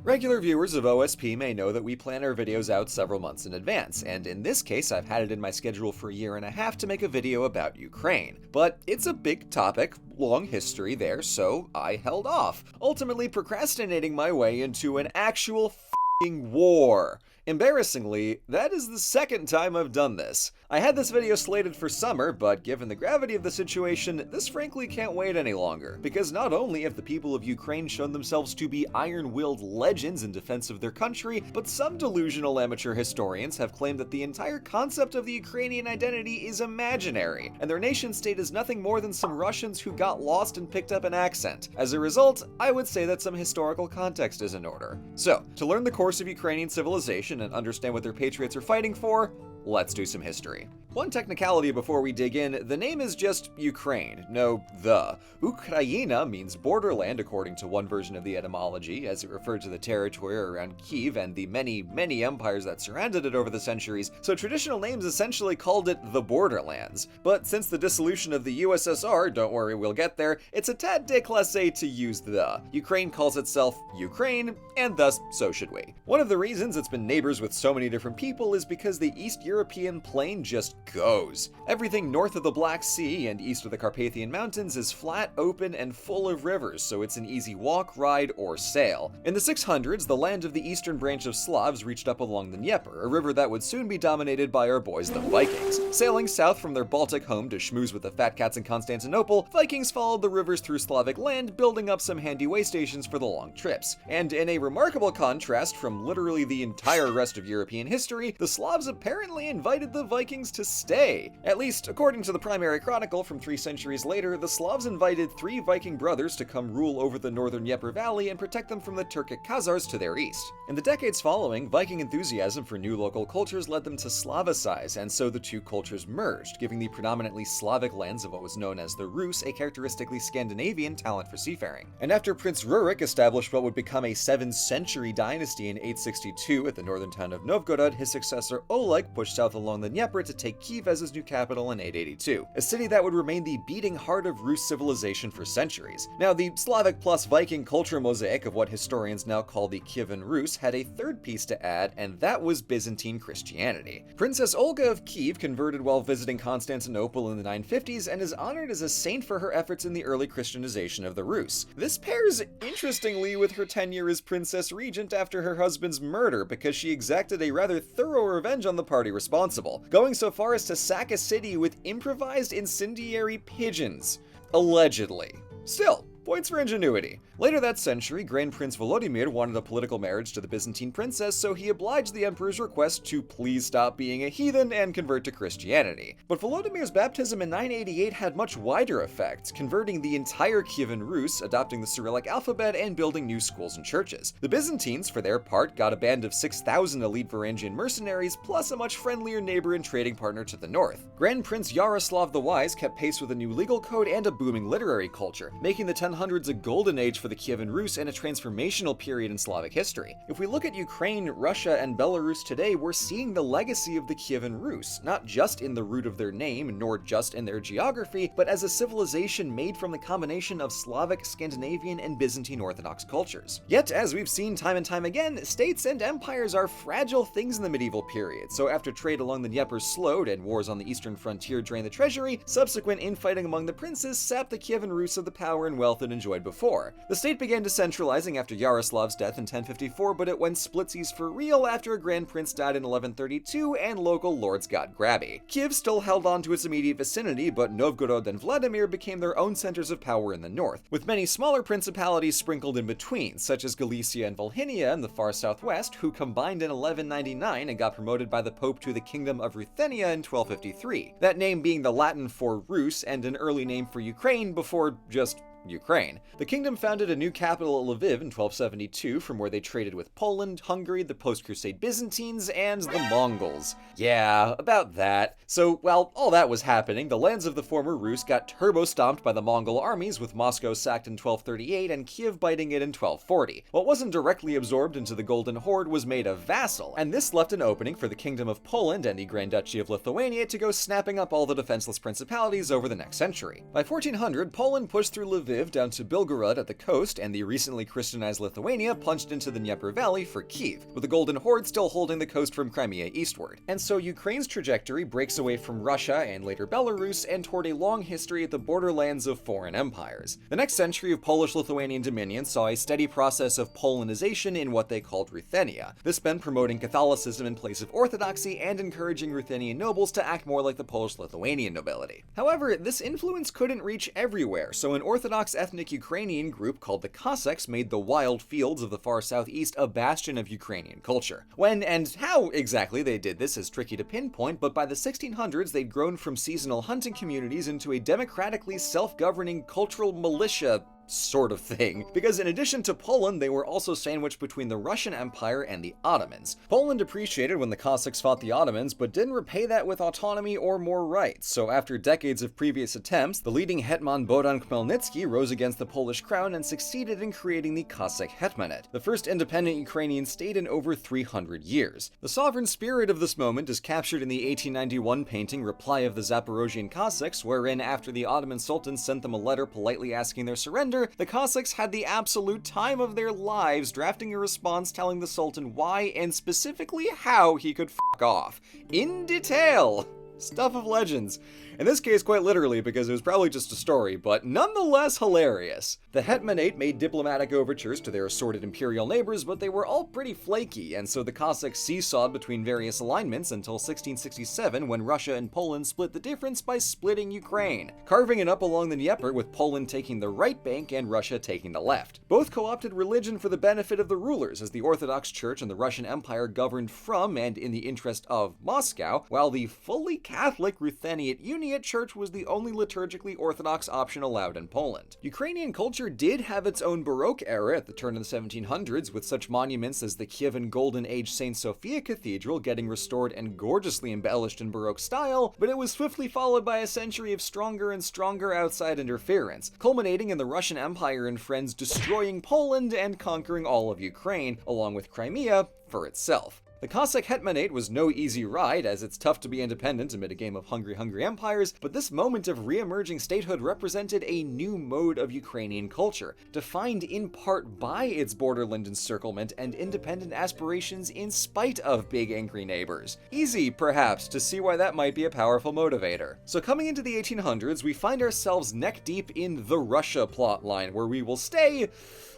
Regular viewers of OSP may know that we plan our videos out several months in advance, and in this case I've had it in my schedule for a year and a half to make a video about Ukraine. But it's a big topic, long history there, so I held off, ultimately procrastinating my way into an actual f***ing war. Embarrassingly, that is the second time I've done this. I had this video slated for summer, but given the gravity of the situation, this frankly can't wait any longer, because not only have the people of Ukraine shown themselves to be iron-willed legends in defense of their country, but some delusional amateur historians have claimed that the entire concept of the Ukrainian identity is imaginary, and their nation-state is nothing more than some Russians who got lost and picked up an accent. As a result, I would say that some historical context is in order. So, to learn the course of Ukrainian civilization and understand what their patriots are fighting for, let's do some history. One technicality before we dig in, the name is just Ukraine, no the. Ukraina means borderland according to one version of the etymology, as it referred to the territory around Kiev and the many empires that surrounded it over the centuries, so traditional names essentially called it the Borderlands. But since the dissolution of the USSR, don't worry, we'll get there, it's a tad déclassé to use the. Ukraine calls itself Ukraine, and thus so should we. One of the reasons it's been neighbors with so many different people is because the East European plain just goes. Everything north of the Black Sea and east of the Carpathian Mountains is flat, open, and full of rivers, so it's an easy walk, ride, or sail. In the 600s, the land of the eastern branch of Slavs reached up along the Dnieper, a river that would soon be dominated by our boys the Vikings. Sailing south from their Baltic home to schmooze with the fat cats in Constantinople, Vikings followed the rivers through Slavic land, building up some handy way stations for the long trips. And in a remarkable contrast from literally the entire rest of European history, the Slavs apparently invited the Vikings to stay. At least, according to the primary chronicle from 3 centuries later, the Slavs invited 3 Viking brothers to come rule over the northern Dnieper Valley and protect them from the Turkic Khazars to their east. In the decades following, Viking enthusiasm for new local cultures led them to Slavicize, and so the two cultures merged, giving the predominantly Slavic lands of what was known as the Rus a characteristically Scandinavian talent for seafaring. And after Prince Rurik established what would become a 7th century dynasty in 862 at the northern town of Novgorod, his successor Oleg pushed south along the Dnieper to take Kiev as his new capital in 882, a city that would remain the beating heart of Rus civilization for centuries. Now, the Slavic plus Viking culture mosaic of what historians now call the Kievan Rus had a third piece to add, and that was Byzantine Christianity. Princess Olga of Kiev converted while visiting Constantinople in the 950s and is honored as a saint for her efforts in the early Christianization of the Rus. This pairs interestingly with her tenure as Princess Regent after her husband's murder, because she exacted a rather thorough revenge on the party responsible, going so far as to sack a city with improvised incendiary pigeons. Allegedly. Still, points for ingenuity. Later that century, Grand Prince Volodymyr wanted a political marriage to the Byzantine princess, so he obliged the emperor's request to please stop being a heathen and convert to Christianity. But Volodymyr's baptism in 988 had much wider effects, converting the entire Kievan Rus, adopting the Cyrillic alphabet, and building new schools and churches. The Byzantines, for their part, got a band of 6,000 elite Varangian mercenaries, plus a much friendlier neighbor and trading partner to the north. Grand Prince Yaroslav the Wise kept pace with a new legal code and a booming literary culture, making the 1000s a golden age for the Kievan Rus and a transformational period in Slavic history. If we look at Ukraine, Russia, and Belarus today, we're seeing the legacy of the Kievan Rus, not just in the root of their name, nor just in their geography, but as a civilization made from the combination of Slavic, Scandinavian, and Byzantine Orthodox cultures. Yet, as we've seen time and time again, states and empires are fragile things in the medieval period, so after trade along the Dnieper slowed and wars on the eastern frontier drained the treasury, subsequent infighting among the princes sapped the Kievan Rus of the power and wealth it enjoyed before. The state began decentralizing after Yaroslav's death in 1054, but it went splitsies for real after a grand prince died in 1132 and local lords got grabby. Kiev still held on to its immediate vicinity, but Novgorod and Vladimir became their own centers of power in the north, with many smaller principalities sprinkled in between, such as Galicia and Volhynia in the far southwest, who combined in 1199 and got promoted by the Pope to the Kingdom of Ruthenia in 1253, that name being the Latin for Rus and an early name for Ukraine before just Ukraine. The kingdom founded a new capital at Lviv in 1272, from where they traded with Poland, Hungary, the post-Crusade Byzantines, and the Mongols. Yeah, about that. So, while all that was happening, the lands of the former Rus got turbo-stomped by the Mongol armies, with Moscow sacked in 1238 and Kiev biting it in 1240. What wasn't directly absorbed into the Golden Horde was made a vassal, and this left an opening for the Kingdom of Poland and the Grand Duchy of Lithuania to go snapping up all the defenseless principalities over the next century. By 1400, Poland pushed through Lviv Lviv down to Belgorod at the coast, and the recently Christianized Lithuania plunged into the Dnieper Valley for Kiev, with the Golden Horde still holding the coast from Crimea eastward. And so Ukraine's trajectory breaks away from Russia and later Belarus and toward a long history at the borderlands of foreign empires. The next century of Polish-Lithuanian dominion saw a steady process of Polonization in what they called Ruthenia. This meant promoting Catholicism in place of Orthodoxy and encouraging Ruthenian nobles to act more like the Polish-Lithuanian nobility. However, this influence couldn't reach everywhere, so an Orthodox ethnic Ukrainian group called the Cossacks made the wild fields of the far southeast a bastion of Ukrainian culture. When and how exactly they did this is tricky to pinpoint, but by the 1600s they'd grown from seasonal hunting communities into a democratically self-governing cultural militia sort of thing, because in addition to Poland, they were also sandwiched between the Russian Empire and the Ottomans. Poland appreciated when the Cossacks fought the Ottomans, but didn't repay that with autonomy or more rights, so after decades of previous attempts, the leading hetman Bogdan Khmelnytsky rose against the Polish crown and succeeded in creating the Cossack Hetmanate, the first independent Ukrainian state in over 300 years. The sovereign spirit of this moment is captured in the 1891 painting Reply of the Zaporozhian Cossacks, wherein after the Ottoman Sultan sent them a letter politely asking their surrender, the Cossacks had the absolute time of their lives drafting a response telling the Sultan why and specifically how he could f*** off. In detail! Stuff of legends. In this case, quite literally, because it was probably just a story, but nonetheless hilarious. The Hetmanate made diplomatic overtures to their assorted imperial neighbors, but they were all pretty flaky, and so the Cossacks seesawed between various alignments until 1667, when Russia and Poland split the difference by splitting Ukraine, carving it up along the Dnieper, with Poland taking the right bank and Russia taking the left. Both co-opted religion for the benefit of the rulers, as the Orthodox Church and the Russian Empire governed from and in the interest of Moscow, while the fully Catholic Rutheniate Uniate Church was the only liturgically Orthodox option allowed in Poland. Ukrainian culture did have its own Baroque era at the turn of the 1700s, with such monuments as the Kievan Golden Age St. Sophia Cathedral getting restored and gorgeously embellished in Baroque style, but it was swiftly followed by a century of stronger and stronger outside interference, culminating in the Russian Empire and friends destroying Poland and conquering all of Ukraine, along with Crimea, for itself. The Cossack Hetmanate was no easy ride, as it's tough to be independent amid a game of hungry empires, but this moment of re-emerging statehood represented a new mode of Ukrainian culture, defined in part by its borderland encirclement and independent aspirations in spite of big angry neighbors. Easy, perhaps, to see why that might be a powerful motivator. So coming into the 1800s, we find ourselves neck-deep in the Russia plotline, where we will stay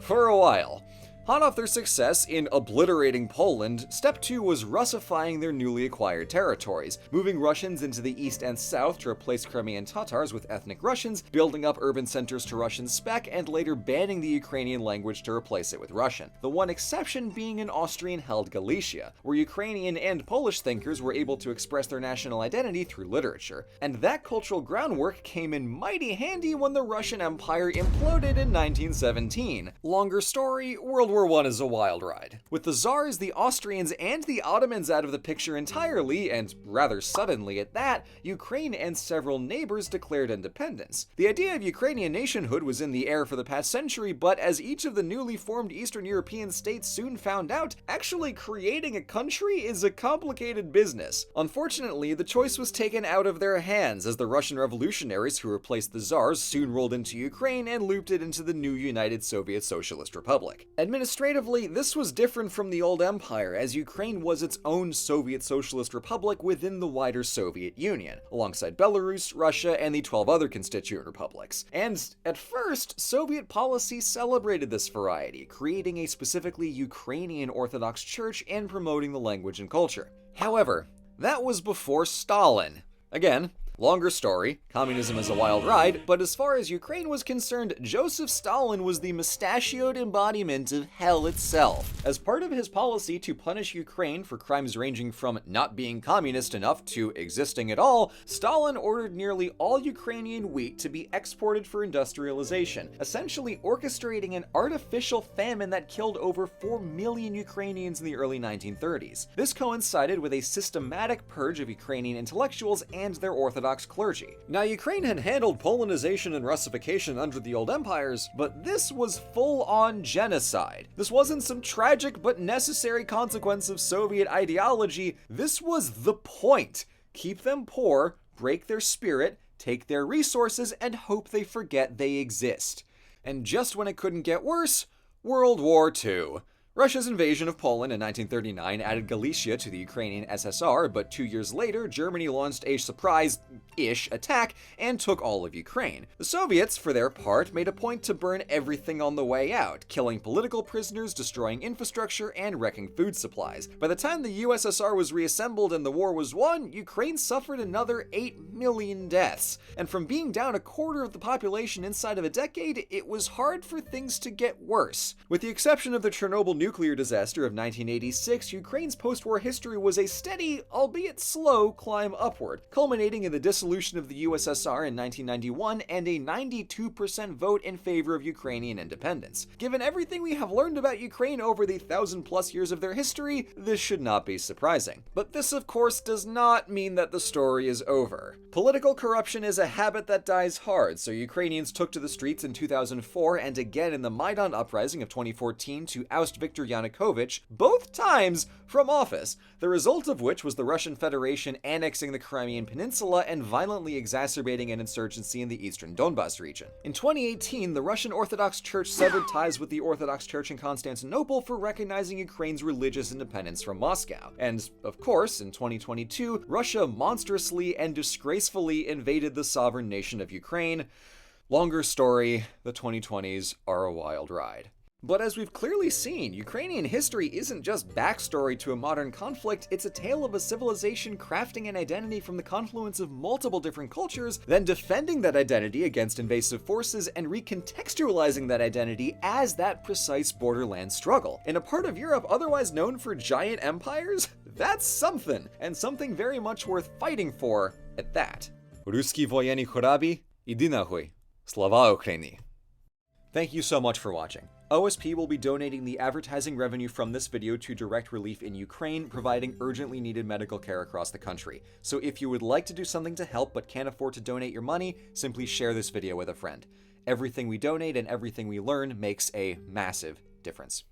for a while. Hot off their success in obliterating Poland, step 2 was Russifying their newly acquired territories, moving Russians into the east and south to replace Crimean Tatars with ethnic Russians, building up urban centers to Russian spec, and later banning the Ukrainian language to replace it with Russian. The one exception being an Austrian-held Galicia, where Ukrainian and Polish thinkers were able to express their national identity through literature. And that cultural groundwork came in mighty handy when the Russian Empire imploded in 1917. Longer story, World War I is a wild ride. With the Tsars, the Austrians, and the Ottomans out of the picture entirely, and rather suddenly at that, Ukraine and several neighbors declared independence. The idea of Ukrainian nationhood was in the air for the past century, but as each of the newly formed Eastern European states soon found out, actually creating a country is a complicated business. Unfortunately, the choice was taken out of their hands, as the Russian revolutionaries who replaced the Tsars soon rolled into Ukraine and looped it into the new United Soviet Socialist Republic. Administratively, this was different from the old empire, as Ukraine was its own Soviet Socialist Republic within the wider Soviet Union, alongside Belarus, Russia, and the 12 other constituent republics. And at first, Soviet policy celebrated this variety, creating a specifically Ukrainian Orthodox Church and promoting the language and culture. However, that was before Stalin. Again, longer story, communism is a wild ride, but as far as Ukraine was concerned, Joseph Stalin was the mustachioed embodiment of hell itself. As part of his policy to punish Ukraine for crimes ranging from not being communist enough to existing at all, Stalin ordered nearly all Ukrainian wheat to be exported for industrialization, essentially orchestrating an artificial famine that killed over 4 million Ukrainians in the early 1930s. This coincided with a systematic purge of Ukrainian intellectuals and their Orthodox clergy. Now, Ukraine had handled Polonization and Russification under the old empires, but this was full-on genocide. This wasn't some tragic but necessary consequence of Soviet ideology. This was the point. Keep them poor, break their spirit, take their resources, and hope they forget they exist. And just when it couldn't get worse, World War II. Russia's invasion of Poland in 1939 added Galicia to the Ukrainian SSR, but 2 years later, Germany launched a surprise-ish attack and took all of Ukraine. The Soviets, for their part, made a point to burn everything on the way out, killing political prisoners, destroying infrastructure, and wrecking food supplies. By the time the USSR was reassembled and the war was won, Ukraine suffered another 8 million deaths. And from being down a quarter of the population inside of a decade, it was hard for things to get worse. With the exception of the Chernobyl nuclear disaster of 1986, Ukraine's post-war history was a steady, albeit slow, climb upward, culminating in the dissolution of the USSR in 1991 and a 92% vote in favor of Ukrainian independence. Given everything we have learned about Ukraine over the 1,000+ years of their history, this should not be surprising. But this, of course, does not mean that the story is over. Political corruption is a habit that dies hard, so Ukrainians took to the streets in 2004 and again in the Maidan uprising of 2014 to oust Viktor Yanukovych, both times from office, the result of which was the Russian Federation annexing the Crimean Peninsula and violently exacerbating an insurgency in the eastern Donbas region. In 2018, the Russian Orthodox Church severed ties with the Orthodox Church in Constantinople for recognizing Ukraine's religious independence from Moscow. And, of course, in 2022, Russia monstrously and disgracefully invaded the sovereign nation of Ukraine. Longer story, the 2020s are a wild ride. But as we've clearly seen, Ukrainian history isn't just backstory to a modern conflict, it's a tale of a civilization crafting an identity from the confluence of multiple different cultures, then defending that identity against invasive forces and recontextualizing that identity as that precise borderland struggle. In a part of Europe otherwise known for giant empires? That's something, and something very much worth fighting for at that. Ruski voyeni chorabi, idi nahuy. Slava Ukraini. Thank you so much for watching. OSP will be donating the advertising revenue from this video to direct relief in Ukraine, providing urgently needed medical care across the country. So if you would like to do something to help but can't afford to donate your money, simply share this video with a friend. Everything we donate and everything we learn makes a massive difference.